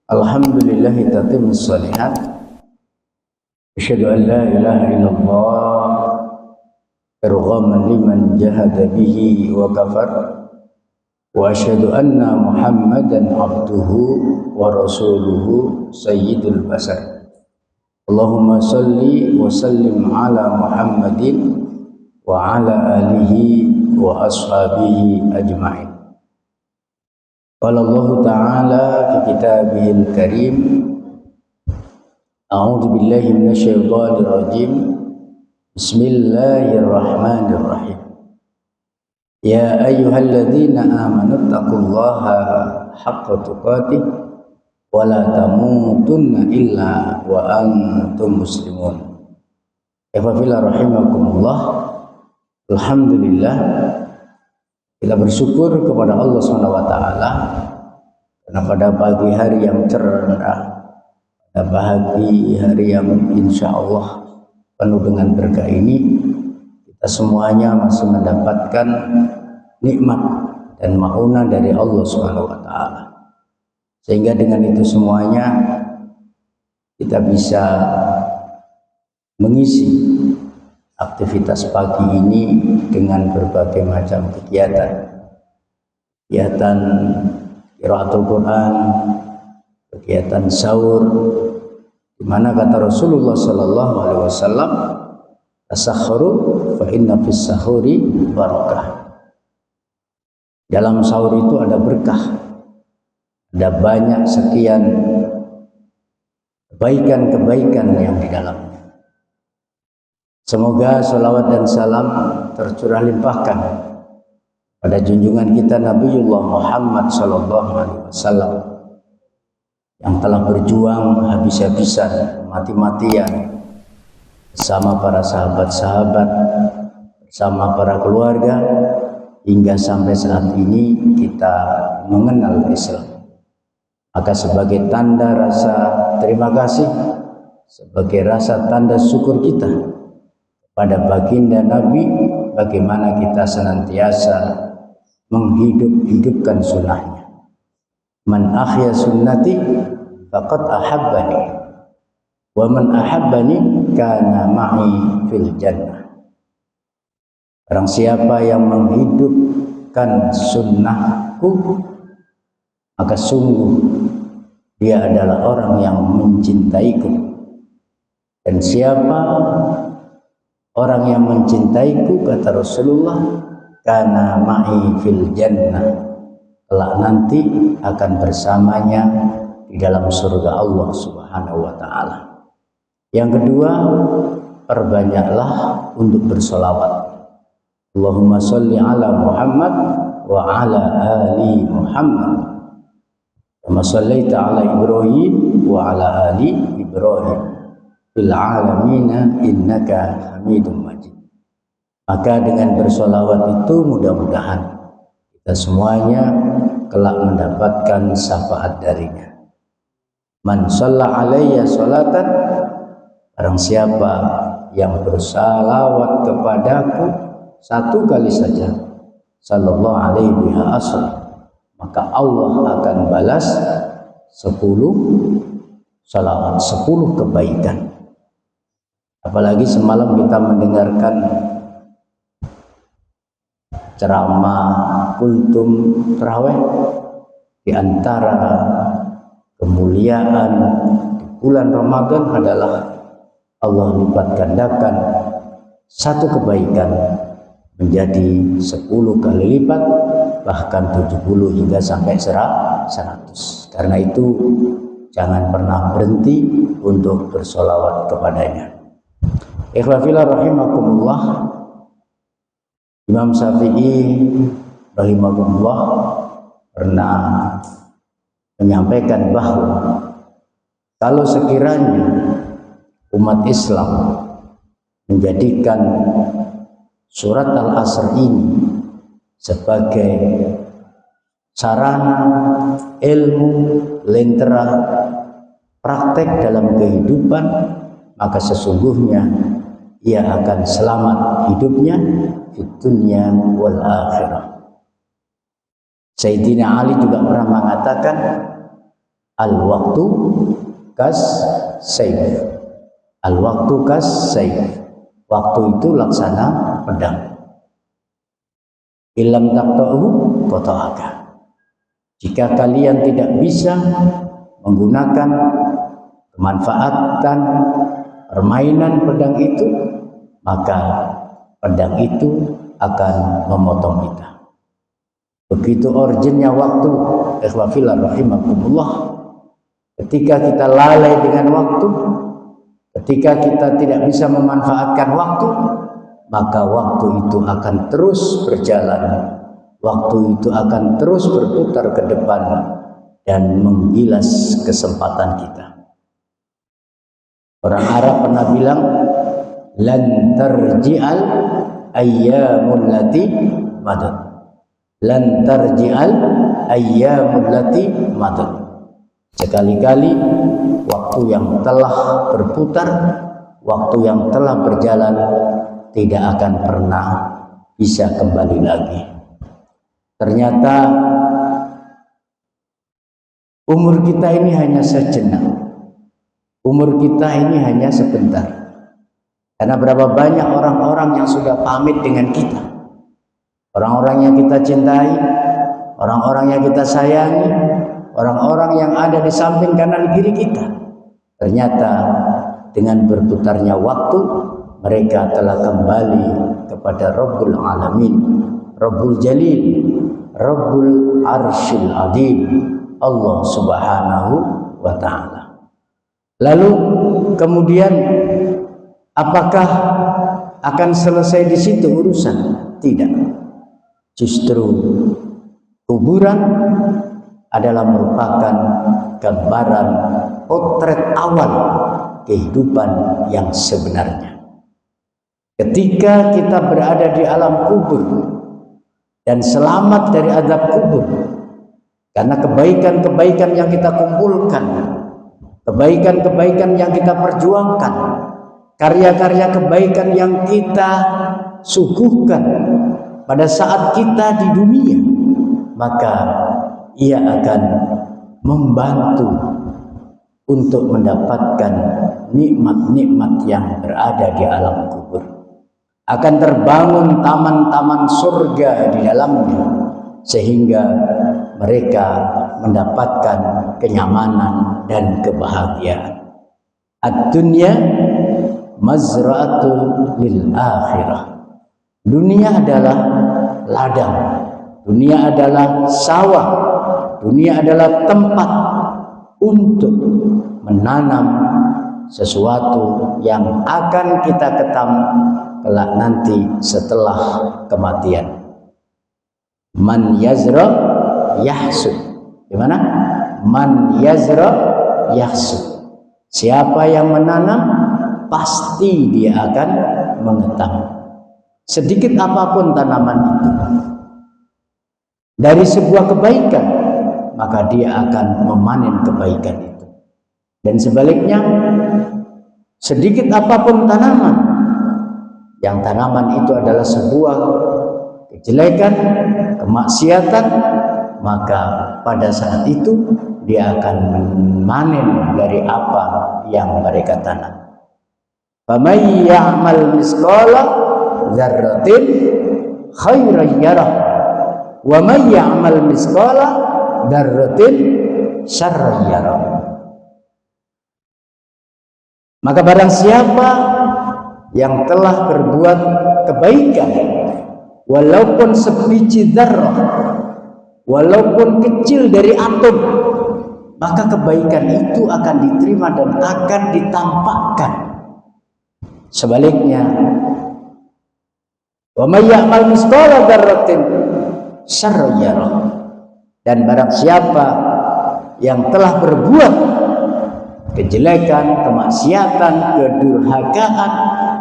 Alhamdulillahi tatimmus shalihat. Asyhadu an la ilaha illallah irghaman liman jahada bihi wa kafar. Wa asyhadu anna Muhammadan abduhu wa rasuluhu sayyidul basar. Allahumma salli wa sallim ala Muhammadin wa ala alihi wa ashabihi ajma'in. Qala Allah Ta'ala fi kitabihil karim, a'udzu billahi minasyaitonir rajim. Bismillahirrahmanirrahim. Ya ayyuhalladzina amanu taqullaha haqqa tuqatih wa la tamutunna illa wa antum muslimun. Ikhwafillah rahimakumullah. Alhamdulillah, kita bersyukur kepada Allah SWT karena pada pagi hari yang cerah, pada pagi hari yang insya Allah penuh dengan berkah ini, kita semuanya masih mendapatkan nikmat dan maunah dari Allah SWT. Sehingga dengan itu semuanya kita bisa mengisi aktivitas pagi ini dengan berbagai macam kegiatan qiraatul Quran, kegiatan sahur, di mana kata Rasulullah sallallahu alaihi wasallam, "Tasahharu fa inna fis sahuri barakah." Dalam sahur itu ada berkah, ada banyak sekian kebaikan-kebaikan yang di dalamnya. Semoga salawat dan salam tercurah limpahkan pada junjungan kita Nabiullah Muhammad sallallahu alaihi wasallam yang telah berjuang habis-habisan, mati-matian bersama para sahabat-sahabat, bersama para keluarga, hingga sampai saat ini kita mengenal Islam. Maka sebagai tanda rasa terima kasih, sebagai rasa tanda syukur kita pada baginda Nabi, bagaimana kita senantiasa menghidupkan sunnahnya. Man ahya sunnati faqad ahabbani wa man ahabbani kana ma'i fil jannah. Barang siapa yang menghidupkan sunnahku, maka sungguh dia adalah orang yang mencintaiku. Dan siapa orang yang mencintaiku, kata Rasulullah, kana ma'i fil jannah, kelak nanti akan bersamanya di dalam surga Allah Subhanahu wa taala. Yang kedua, perbanyaklah untuk bersolawat. Allahumma sholli ala Muhammad wa ala ali Muhammad kama shallaita ala Ibrahim wa ala ali Ibrahim fil alamina innaka hamidum majid. Maka dengan bersolawat itu mudah-mudahan kita semuanya kelak mendapatkan syafaat darinya. Man shalla alayya sholatan, barang siapa yang bersalawat kepadaku satu kali saja, sallallahu alaihi biha asr, maka Allah akan balas 10 salawat, 10 kebaikan. Apalagi semalam kita mendengarkan ceramah kultum tarawih, di antara kemuliaan di bulan Ramadan adalah Allah lipat gandakan satu kebaikan menjadi 10 kali lipat, bahkan 70 hingga sampai 100. Karena itu jangan pernah berhenti untuk bersolawat kepadanya. Ikhwafillah rahimakumullah. Imam Syafi'i rahimahullah pernah menyampaikan bahwa kalau sekiranya umat Islam menjadikan surat Al-Asr ini sebagai sarana ilmu, lentera, praktek dalam kehidupan, maka sesungguhnya ia akan selamat hidupnya di dunia wal akhirah. Sayyidina Ali juga pernah mengatakan, Al-waktu kas sayf. Al-waktu kas sayf. Waktu itu laksana pedang. Ilam taqta'u qata'aka. Jika kalian tidak bisa menggunakan kemanfaatan permainan pedang itu, maka pedang itu akan memotong kita. Begitu urgennya waktu, ikhwafillah rahimakumullah. Ketika kita lalai dengan waktu, ketika kita tidak bisa memanfaatkan waktu, maka waktu itu akan terus berjalan. Waktu itu akan terus berputar ke depan dan menggilas kesempatan kita. Orang Arab pernah bilang, lan tarji'al ayyamul lati madad. Lan tarji'al ayyamul lati madad. Sekali-kali waktu yang telah berputar, waktu yang telah berjalan tidak akan pernah bisa kembali lagi. Ternyata umur kita ini hanya sejenak. Umur kita ini hanya sebentar. Karena berapa banyak orang-orang yang sudah pamit dengan kita. Orang-orang yang kita cintai, orang-orang yang kita sayangi, orang-orang yang ada di samping kanan kiri kita. Ternyata dengan berputarnya waktu, mereka telah kembali kepada Rabbul Alamin, Rabbul Jalil, Rabbul Arsyil Azim, Allah Subhanahu wa Ta'ala. Lalu kemudian apakah akan selesai di situ urusan? Tidak. Justru kuburan adalah merupakan gambaran potret awal kehidupan yang sebenarnya. Ketika kita berada di alam kubur dan selamat dari azab kubur, karena kebaikan-kebaikan yang kita kumpulkan, kebaikan-kebaikan yang kita perjuangkan, karya-karya kebaikan yang kita suguhkan pada saat kita di dunia, maka ia akan membantu untuk mendapatkan nikmat-nikmat yang berada di alam kubur. Akan terbangun taman-taman surga di dalamnya, sehingga mereka mendapatkan kenyamanan dan kebahagiaan. Ad-dunya mazra'atu lil akhirah. Dunia adalah ladang, dunia adalah sawah, dunia adalah tempat untuk menanam sesuatu yang akan kita ketam kelak nanti setelah kematian. Man yazra yahsud. Gimana? Man yazra yahsud. Siapa yang menanam, pasti dia akan mengetam. Sedikit apapun tanaman itu, dari sebuah kebaikan, maka dia akan memanen kebaikan itu. Dan sebaliknya, sedikit apapun tanaman, yang tanaman itu adalah sebuah kejelekan, kemaksiatan, maka pada saat itu dia akan memanen dari apa yang mereka tanam. Faman ya'mal misqala dzarratin khairan yarah wa man ya'mal misqala dzarratin syarran yarah. Maka barang siapa yang telah berbuat kebaikan walaupun sebiji dzarrah, walaupun kecil dari atom, maka kebaikan itu akan diterima dan akan ditampakkan. Sebaliknya, wa may ya'mal misqala dzarratin syarran yarah. Dan barang siapa yang telah berbuat kejelekan, kemaksiatan, kedurhakaan,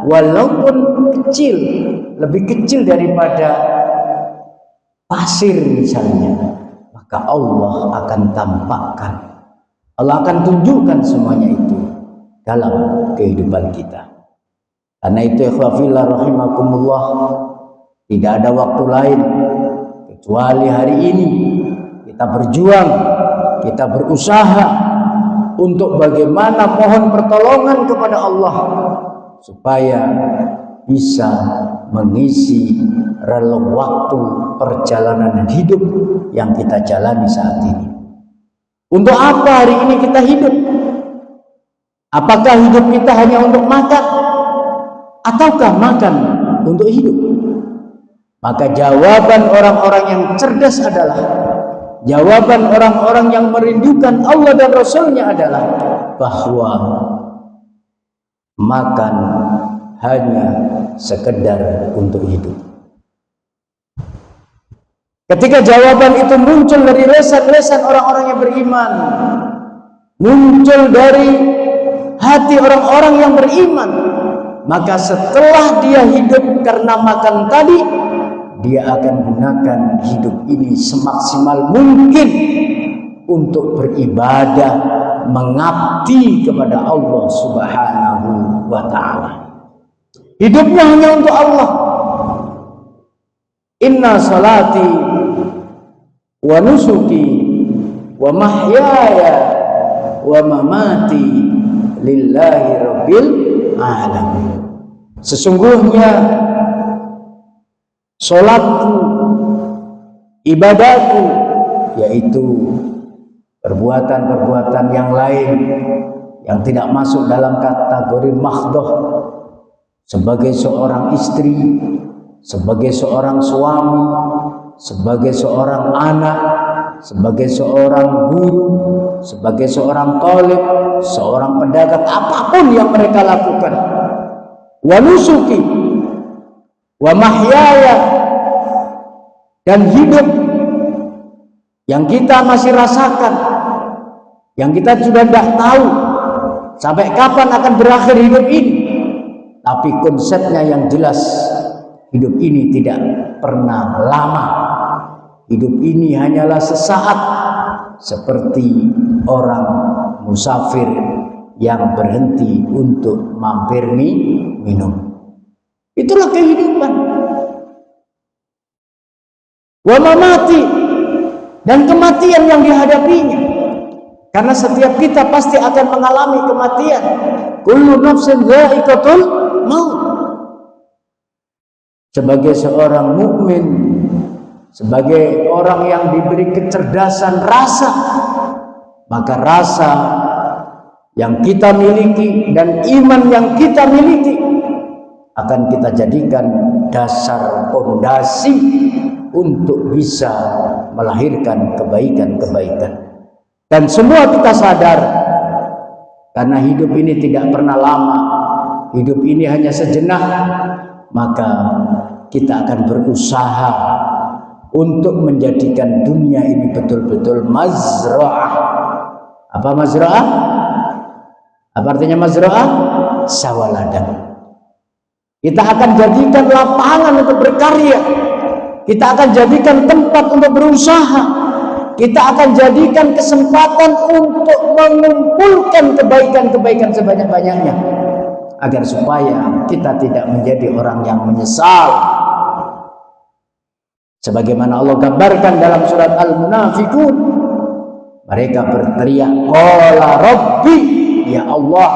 walaupun kecil, lebih kecil daripada pasir misalnya, maka Allah akan tampakkan, Allah akan tunjukkan semuanya itu dalam kehidupan kita. Karena itu ikhwafillah rahimakumullah, tidak ada waktu lain kecuali hari ini kita berjuang, kita berusaha untuk bagaimana mohon pertolongan kepada Allah supaya bisa mengisi relung waktu perjalanan hidup yang kita jalani saat ini. Untuk apa hari ini kita hidup? Apakah hidup kita hanya untuk makan? Ataukah makan untuk hidup? Maka jawaban orang-orang yang cerdas adalah, jawaban orang-orang yang merindukan Allah dan Rasulnya adalah bahwa makan hanya sekedar untuk hidup. Ketika jawaban itu muncul dari lesan-lesan orang-orang yang beriman, muncul dari hati orang-orang yang beriman, maka setelah dia hidup karena makan tadi, dia akan gunakan hidup ini semaksimal mungkin untuk beribadah, mengabdi kepada Allah Subhanahu wa ta'ala. Hidupnya hanya untuk Allah. Inna salati wa nusuki wa mahyaya wa mamati lillahi rabbil alamin. Sesungguhnya salatku, ibadahku, yaitu perbuatan-perbuatan yang lain yang tidak masuk dalam kategori mahdhah, sebagai seorang istri, sebagai seorang suami, sebagai seorang anak, sebagai seorang guru, sebagai seorang thalib, seorang pedagang, apapun yang mereka lakukan. Wa nusuki wa mahyaya, dan hidup yang kita masih rasakan, yang kita sudah tidak tahu sampai kapan akan berakhir hidup ini, tapi konsepnya yang jelas, hidup ini tidak pernah lama. Hidup ini hanyalah sesaat, seperti orang musafir yang berhenti untuk mampir minum. Itulah kehidupan. Wa mamati, dan kematian yang dihadapinya. Karena setiap kita pasti akan mengalami kematian. Kullu nafsin dha'iqatul maut. Sebagai seorang mukmin, sebagai orang yang diberi kecerdasan rasa, maka rasa yang kita miliki dan iman yang kita miliki akan kita jadikan dasar fondasi untuk bisa melahirkan kebaikan-kebaikan. Dan semua kita sadar, karena hidup ini tidak pernah lama, hidup ini hanya sejenak, maka kita akan berusaha untuk menjadikan dunia ini betul-betul mazra'ah. Apa mazra'ah? Apa artinya mazra'ah? Sawah ladang. Kita akan jadikan lapangan untuk berkarya. Kita akan jadikan tempat untuk berusaha. Kita akan jadikan kesempatan untuk mengumpulkan kebaikan-kebaikan sebanyak-banyaknya, agar supaya kita tidak menjadi orang yang menyesal. Sebagaimana Allah gambarkan dalam surat Al-Munafiqun, mereka berteriak, qala rabbi, ya Allah,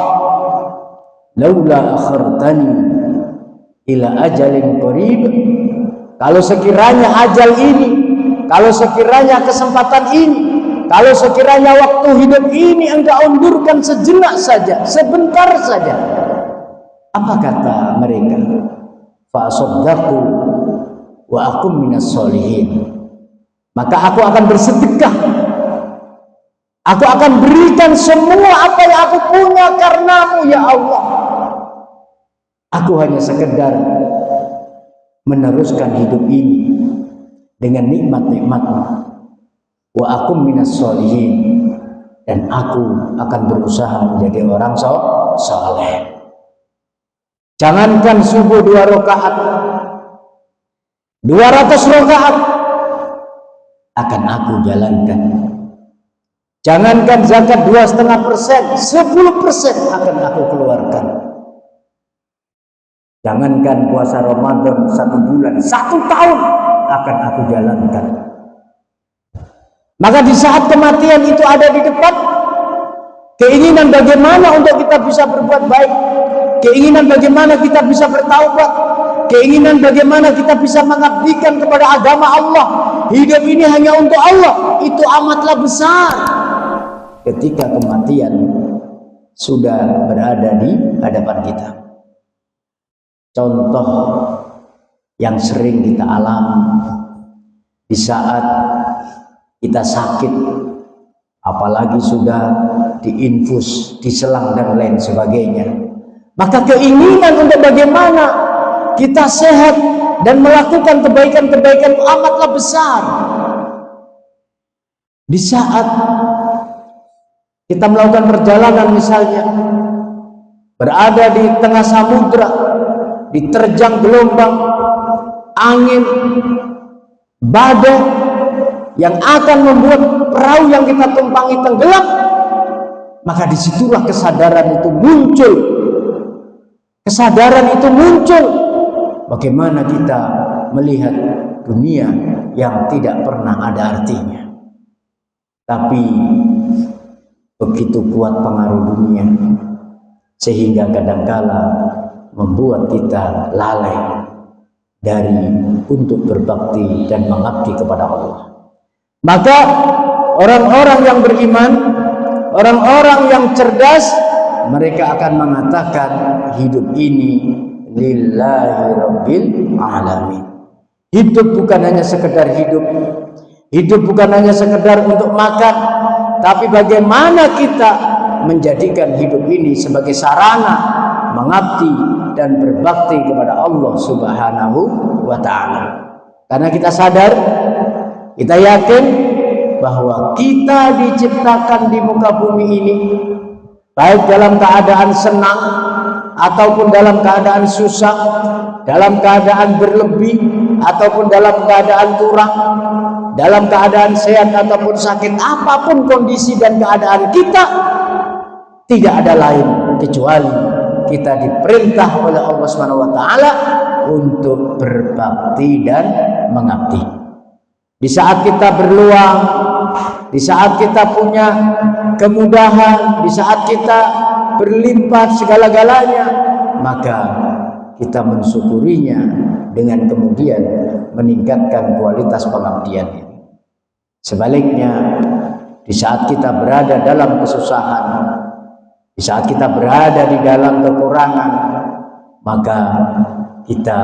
laula akhartani ila ajalin qarib. Kalau sekiranya ajal ini, kalau sekiranya kesempatan ini, kalau sekiranya waktu hidup ini engkau undurkan sejenak saja, sebentar saja, apa kata mereka? Fa asaddaqu wa akum minas solihin. Maka aku akan bersedekah, aku akan berikan semua apa yang aku punya karenamu ya Allah. Aku hanya sekedar meneruskan hidup ini dengan nikmat-nikmatmu. Wa akum minas solihin, dan aku akan berusaha menjadi orang saleh. Jangankan subuh 2 rakaat, 200 rakaat akan aku jalankan. Jangankan zakat 2,5%, 10% akan aku keluarkan. Jangankan puasa Ramadan 1 bulan, 1 tahun akan aku jalankan. Maka di saat kematian itu ada di depan, keinginan bagaimana untuk kita bisa berbuat baik, keinginan bagaimana kita bisa bertaubat, keinginan bagaimana kita bisa mengabdikan kepada agama Allah. Hidup ini hanya untuk Allah, itu amatlah besar. Ketika kematian sudah berada di hadapan kita. Contoh yang sering kita alami di saat kita sakit, apalagi sudah diinfus, diselang dan lain sebagainya, maka keinginan untuk bagaimana kita sehat dan melakukan kebaikan-kebaikan amatlah besar. Di saat kita melakukan perjalanan misalnya, berada di tengah samudra, diterjang gelombang, angin, badai yang akan membuat perahu yang kita tumpangi tenggelam, maka disitulah kesadaran itu muncul. Kesadaran itu muncul. Bagaimana kita melihat dunia yang tidak pernah ada artinya. Tapi begitu kuat pengaruh dunia sehingga kadangkala membuat kita lalai dari untuk berbakti dan mengabdi kepada Allah. Maka orang-orang yang beriman, orang-orang yang cerdas, mereka akan mengatakan hidup ini lillahi rabbil alamin. Hidup bukan hanya sekedar hidup. Hidup bukan hanya sekedar untuk makan, tapi bagaimana kita menjadikan hidup ini sebagai sarana mengabdi dan berbakti kepada Allah Subhanahu wa ta'ala. Karena kita sadar, kita yakin bahwa kita diciptakan di muka bumi ini baik dalam keadaan senang ataupun dalam keadaan susah, dalam keadaan berlebih ataupun dalam keadaan kurang, dalam keadaan sehat ataupun sakit, apapun kondisi dan keadaan kita, tidak ada lain kecuali kita diperintah oleh Allah SWT untuk berbakti dan mengabdi. Di saat kita berluang, di saat kita punya kemudahan, di saat kita berlimpah segala-galanya, maka kita mensyukurinya dengan kemudian meningkatkan kualitas pengabdian ini. Sebaliknya, di saat kita berada dalam kesusahan, di saat kita berada di dalam kekurangan, maka kita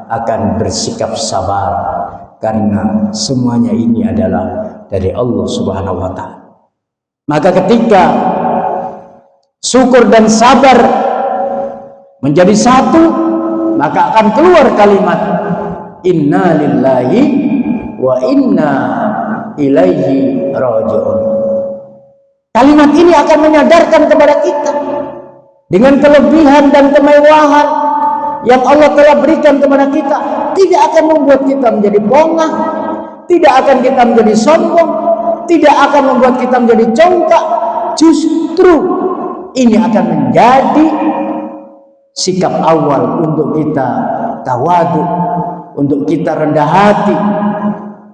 akan bersikap sabar karena semuanya ini adalah dari Allah Subhanahu wa ta'ala. Maka ketika syukur dan sabar menjadi satu, maka akan keluar kalimat inna lillahi wa inna ilaihi raji'un. Kalimat ini akan menyadarkan kepada kita dengan kelebihan dan kemewahan yang Allah telah berikan kepada kita, tidak akan membuat kita menjadi bongah, tidak akan kita menjadi sombong, tidak akan membuat kita menjadi congkak. Justru ini akan menjadi sikap awal untuk kita tawadu, untuk kita rendah hati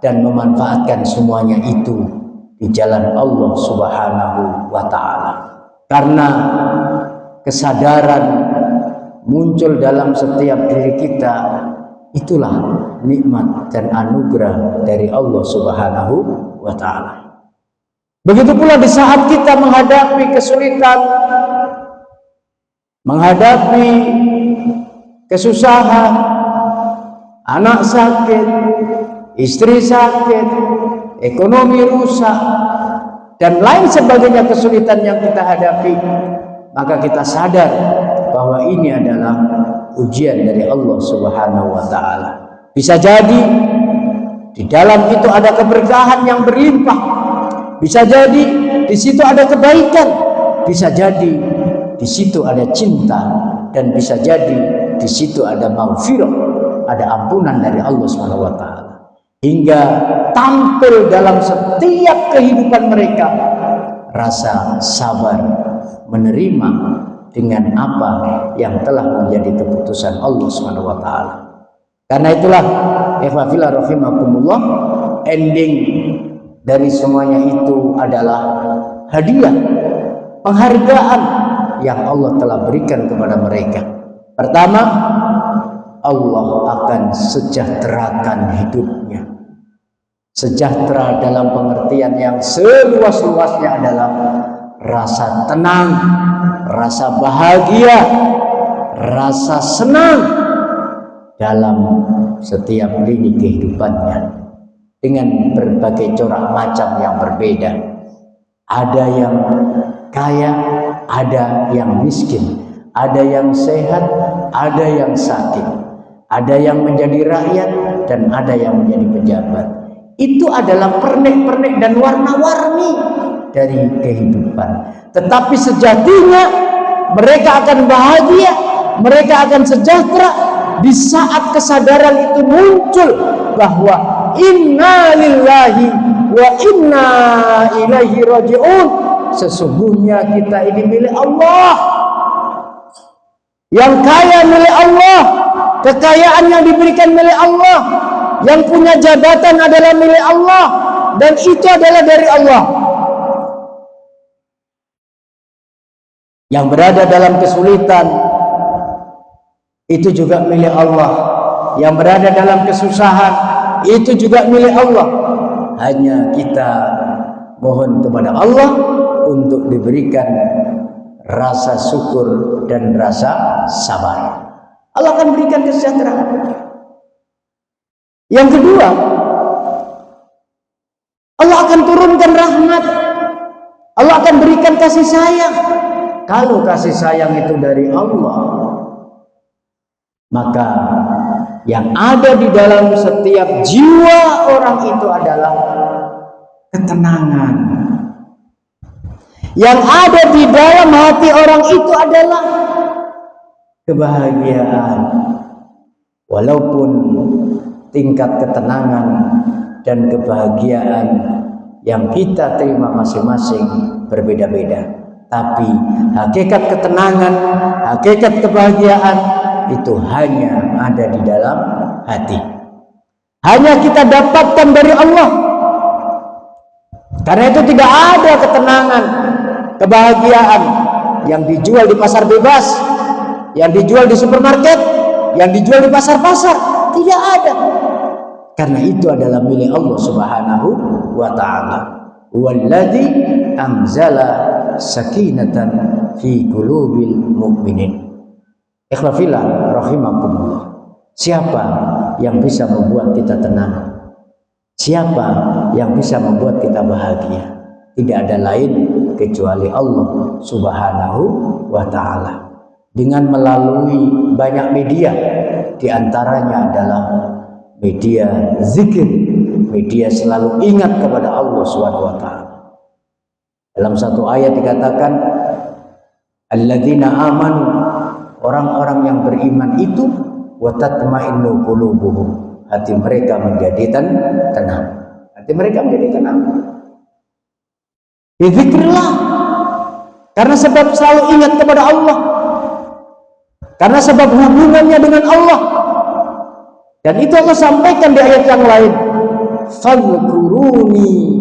dan memanfaatkan semuanya itu di jalan Allah Subhanahu wa ta'ala. Karena kesadaran muncul dalam setiap diri kita, itulah nikmat dan anugerah dari Allah Subhanahu wa ta'ala. Begitu pula di saat kita menghadapi kesulitan, menghadapi kesusahan, anak sakit, istri sakit, ekonomi rusak, dan lain sebagainya kesulitan yang kita hadapi, maka kita sadar bahwa ini adalah ujian dari Allah Subhanahu wa ta'ala. Bisa jadi di dalam itu ada keberkahan yang berlimpah, bisa jadi di situ ada kebaikan, bisa jadi di situ ada cinta, dan bisa jadi di situ ada maghfirah, ada ampunan dari Allah Subhanahu wa ta'ala. Hingga tampil dalam setiap kehidupan mereka rasa sabar menerima dengan apa yang telah menjadi keputusan Allah Subhanahu wa ta'ala. Karena itulah ikhwafillah rahimakumullah, ending dari semuanya itu adalah hadiah penghargaan yang Allah telah berikan kepada mereka. Pertama, Allah akan sejahterakan hidupnya. Sejahtera dalam pengertian yang seluas-luasnya adalah rasa tenang, rasa bahagia, rasa senang dalam setiap lini kehidupannya dengan berbagai corak macam yang berbeda. Ada yang kaya, ada yang miskin, ada yang sehat, ada yang sakit, ada yang menjadi rakyat dan ada yang menjadi pejabat. Itu adalah pernik-pernik dan warna-warni dari kehidupan. Tetapi sejatinya mereka akan bahagia, mereka akan sejahtera di saat kesadaran itu muncul bahwa inna lillahi wa inna ilaihi raji'un. Sesungguhnya kita ini milik Allah. Yang kaya milik Allah, kekayaan yang diberikan milik Allah, yang punya jabatan adalah milik Allah, dan itu adalah dari Allah. Yang berada dalam kesulitan itu juga milik Allah. Yang berada dalam kesusahan itu juga milik Allah. Hanya kita mohon kepada Allah untuk diberikan rasa syukur dan rasa sabar. Allah akan berikan kesejahteraan. Yang kedua, Allah akan turunkan rahmat. Allah akan berikan kasih sayang. Kalau kasih sayang itu dari Allah, maka yang ada di dalam setiap jiwa orang itu adalah ketenangan. Yang ada di dalam hati orang itu adalah kebahagiaan. Walaupun tingkat ketenangan dan kebahagiaan yang kita terima masing-masing berbeda-beda, tapi hakikat ketenangan, hakikat kebahagiaan itu hanya ada di dalam hati. Hanya kita dapatkan dari Allah. Karena itu tidak ada ketenangan, kebahagiaan yang dijual di pasar bebas, yang dijual di supermarket, yang dijual di pasar-pasar. Tidak ada. Karena itu adalah milik Allah Subhanahu wa ta'ala. Walladzi anzala sakinatan fi qulubil mu'minin. Ikhwafillah rahimakumullah. Siapa yang bisa membuat kita tenang? Siapa yang bisa membuat kita bahagia? Tidak ada lain kecuali Allah Subhanahu wa ta'ala. Dengan melalui banyak media, di antaranya adalah media zikir, media selalu ingat kepada Allah Subhanahu wa ta'ala. Dalam satu ayat dikatakan alladzina amanu, orang-orang yang beriman itu wa tatma'innu qulubuhum, hati mereka menjadi tenang. Hati mereka menjadi tenang. Bizikrillah, karena sebab selalu ingat kepada Allah, karena sebab hubungannya dengan Allah. Dan itu Allah sampaikan di ayat yang lain, fadhkuruni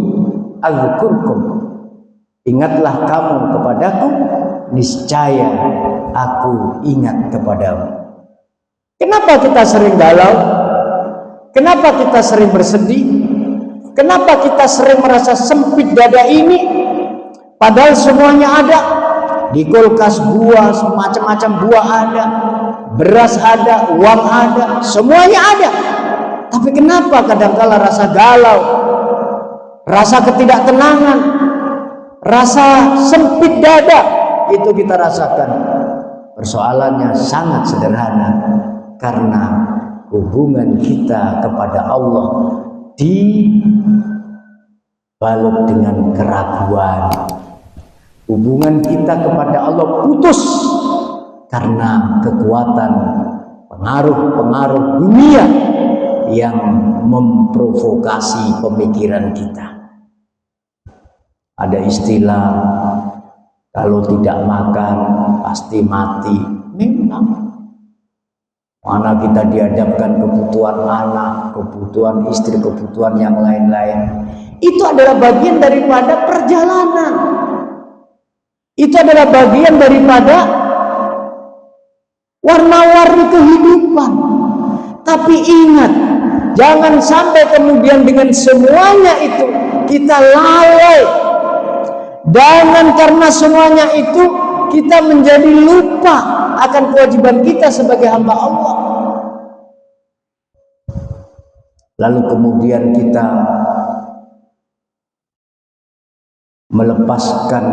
azkurkum, ingatlah kamu kepadaku, niscaya aku ingat kepadamu. Kenapa kita sering galau? Kenapa kita sering bersedih? Kenapa kita sering merasa sempit dada ini? Padahal semuanya ada. Di kulkas buah, macam-macam buah ada, beras ada, uang ada, semuanya ada. Tapi kenapa kadang-kala rasa galau, rasa ketidaktenangan, rasa sempit dada itu kita rasakan? Persoalannya sangat sederhana, karena hubungan kita kepada Allah dibalut dengan keraguan. Hubungan kita kepada Allah putus karena kekuatan pengaruh-pengaruh dunia yang memprovokasi pemikiran kita. Ada istilah, kalau tidak makan pasti mati. Memang, mana kita dihadapkan kebutuhan anak, kebutuhan istri, kebutuhan yang lain-lain. Itu adalah bagian daripada perjalanan. Itu adalah bagian daripada warna-warni kehidupan. Tapi ingat, jangan sampai kemudian dengan semuanya itu kita lalai. Jangan karena semuanya itu kita menjadi lupa akan kewajiban kita sebagai hamba Allah. Lalu kemudian kita melepaskan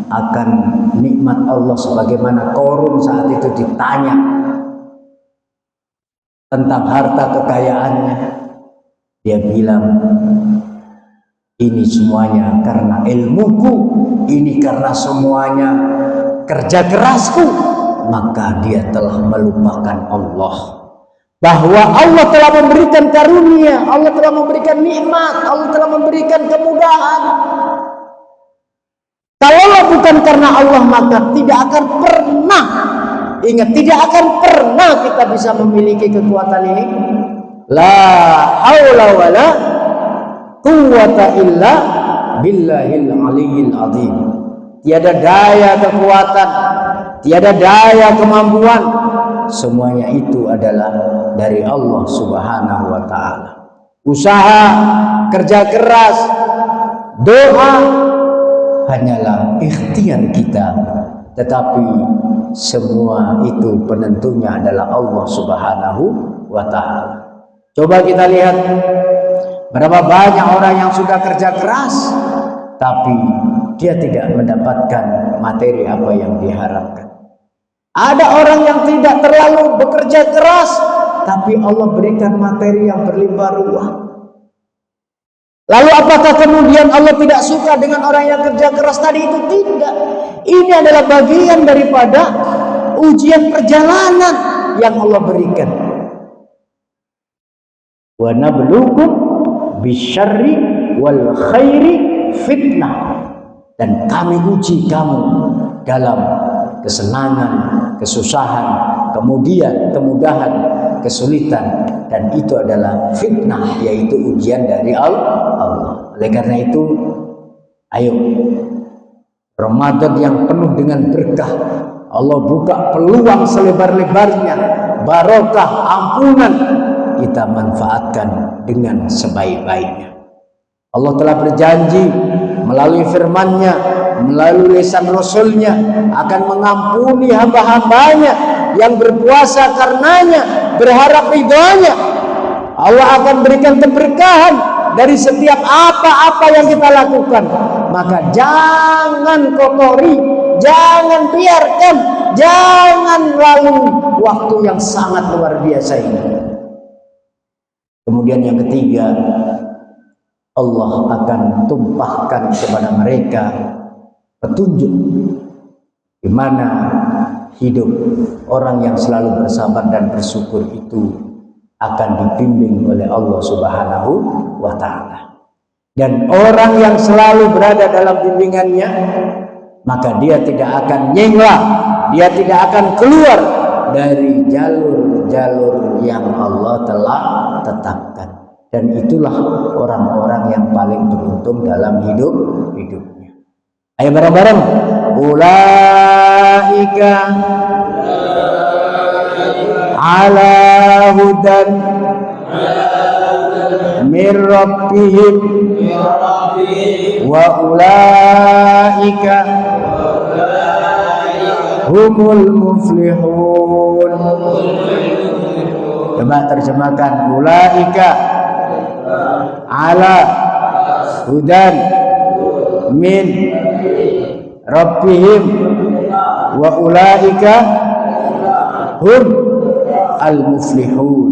akan nikmat Allah, sebagaimana Qarun saat itu ditanya tentang harta kekayaannya. Dia bilang, ini semuanya karena ilmuku, ini karena semuanya kerja kerasku. Maka dia telah melupakan Allah, bahwa Allah telah memberikan karunia, Allah telah memberikan nikmat, Allah telah memberikan kemudahan. Kalau bukan karena Allah, maka tidak akan pernah, ingat, tidak akan pernah kita bisa memiliki kekuatan ini. La haula wala quwwata illa billahil aliyyil azim. Tiada daya kekuatan, tiada daya kemampuan, semuanya itu adalah dari Allah Subhanahu wa ta'ala. Usaha, kerja keras, doa hanyalah ikhtiar kita, tetapi semua itu penentunya adalah Allah Subhanahu wa ta'ala. Coba kita lihat berapa banyak orang yang sudah kerja keras tapi dia tidak mendapatkan materi apa yang diharapkan. Ada orang yang tidak terlalu bekerja keras tapi Allah berikan materi yang berlimpah ruah. Lalu apakah kemudian Allah tidak suka dengan orang yang kerja keras tadi itu? Tidak. Ini adalah bagian daripada ujian perjalanan yang Allah berikan. Wa nabluukum bisyarri wal khairi fitnah. Dan kami uji kamu dalam kesenangan, kesusahan, kemudian kemudahan, kesulitan, dan itu adalah fitnah, yaitu ujian dari Allah. Oleh karena itu, ayo, Ramadan yang penuh dengan berkah, Allah buka peluang selebar-lebarnya, barokah, ampunan, kita manfaatkan dengan sebaik-baiknya. Allah telah berjanji melalui firman-Nya, melalui lisan Rasul-Nya, akan mengampuni hamba-hambanya yang berpuasa karenanya, berharap ridhonya. Allah akan berikan keberkahan dari setiap apa-apa yang kita lakukan. Maka jangan kotori, jangan biarkan, jangan lalui waktu yang sangat luar biasa ini. Kemudian yang ketiga, Allah akan tumpahkan kepada mereka petunjuk di mana hidup orang yang selalu bersabar dan bersyukur itu akan dibimbing oleh Allah Subhanahu wa ta'ala. Dan orang yang selalu berada dalam bimbingannya, maka dia tidak akan nyenglah, dia tidak akan keluar dari jalur-jalur yang Allah telah tetapkan. Dan itulah orang-orang yang paling beruntung dalam hidupnya. Ayo bareng-bareng. Ulaika ala hudan min rabbihim wa ulaika humul muflihun. Coba terjemahkan. Ulaika ala hudan min rabbihim wa ulaika hum al-muflihun.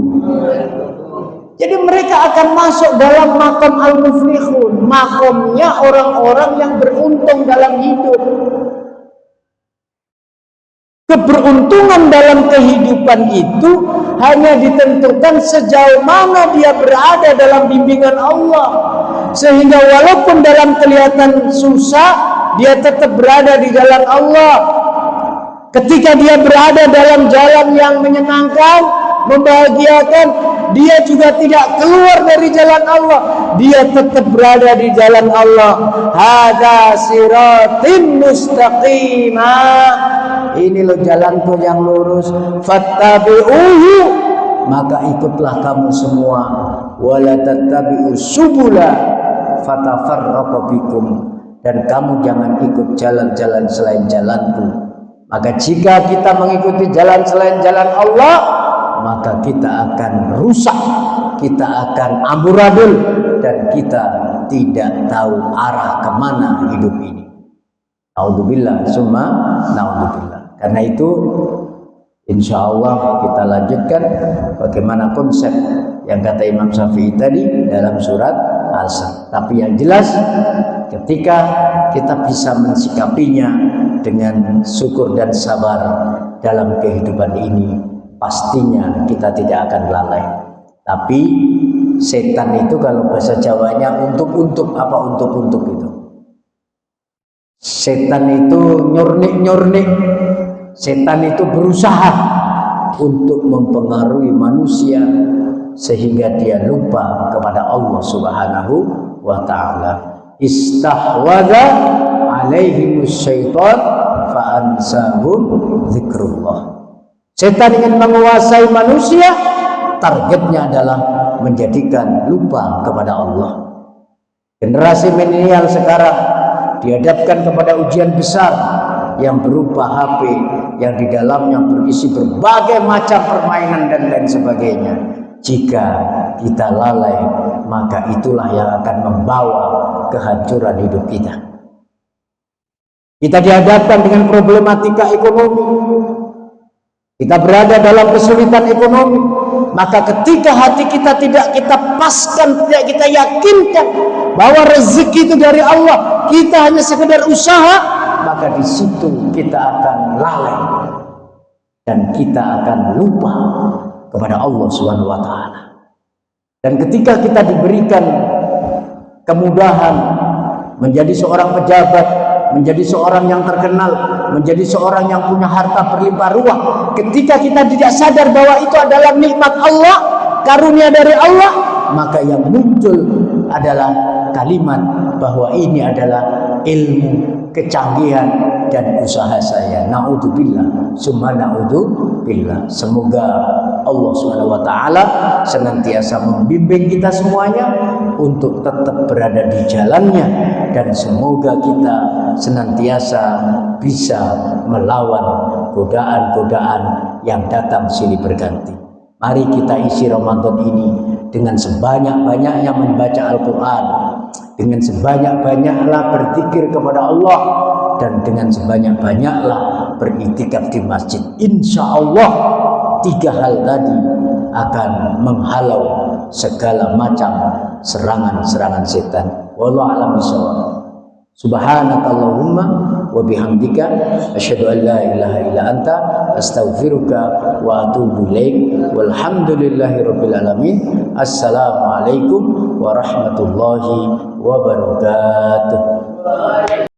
Jadi mereka akan masuk dalam makom al-muflihun, makomnya orang-orang yang beruntung dalam hidup. Keberuntungan dalam kehidupan itu hanya ditentukan sejauh mana dia berada dalam bimbingan Allah. Sehingga walaupun dalam kelihatan susah, dia tetap berada di jalan Allah. Ketika dia berada dalam jalan yang menyenangkan, membahagiakan, dia juga tidak keluar dari jalan Allah, dia tetap berada di jalan Allah. Hadza siratim mustaqimah, ini loh jalanku yang lurus. Fattabi'uhu, maka ikutlah kamu semua. Wala tattabi'us subula fatafarraqu bikum, dan kamu jangan ikut jalan-jalan selain jalanku. Maka jika kita mengikuti jalan selain jalan Allah, maka kita akan rusak, kita akan amburadul, dan kita tidak tahu arah kemana hidup ini. Naudzubillah, summa naudzubillah. Karena itu insya Allah kita lanjutkan bagaimana konsep yang kata Imam Syafi'i tadi dalam surat Al-Asr. Tapi yang jelas ketika kita bisa mensikapinya dengan syukur dan sabar dalam kehidupan ini, pastinya kita tidak akan lalai. Tapi setan itu kalau bahasa Jawanya untuk itu. Setan itu nyurnik. Setan itu berusaha untuk mempengaruhi manusia sehingga dia lupa kepada Allah Subhanahu wa ta'ala. Istahwadha alaihimus syaitan fa'ansahum zikrullah. Setan ingin menguasai manusia, targetnya adalah menjadikan lupa kepada Allah. Generasi milenial sekarang dihadapkan kepada ujian besar yang berupa HP yang di dalamnya berisi berbagai macam permainan dan lain sebagainya. Jika kita lalai, maka itulah yang akan membawa kehancuran hidup kita. Kita dihadapkan dengan problematika ekonomi. Kita berada dalam kesulitan ekonomi. Maka ketika hati kita tidak kita paskan, tidak kita yakinkan bahwa rezeki itu dari Allah, kita hanya sekedar usaha, maka di situ kita akan lalai dan kita akan lupa kepada Allah Subhanahu wa ta'ala. Dan ketika kita diberikan kemudahan menjadi seorang pejabat, menjadi seorang yang terkenal, menjadi seorang yang punya harta berlimpah ruah, ketika kita tidak sadar bahwa itu adalah nikmat Allah, karunia dari Allah, maka yang muncul adalah kalimat bahwa ini adalah ilmu, kecanggihan, dan usaha saya. Naudzubillah, summa naudzubillah. Semoga Allah Subhanahu wa ta'ala senantiasa membimbing kita semuanya untuk tetap berada di jalannya, dan semoga kita senantiasa bisa melawan godaan-godaan yang datang silih berganti. Mari kita isi Ramadan ini dengan sebanyak-banyaknya membaca Al-Quran, dengan sebanyak-banyaklah berzikir kepada Allah, dan dengan sebanyak-banyaklah beriktikaf di masjid. Insya Allah 3 hal tadi akan menghalau segala macam serangan-serangan setan. Wallahu a'lam bishawab. Subhanakallahumma wa bihamdika asyhadu an la ilaha illa anta astaghfiruka wa atubu ilaik. Walhamdulillahirabbil alamin. Assalamualaikum warahmatullahi wabarakatuh.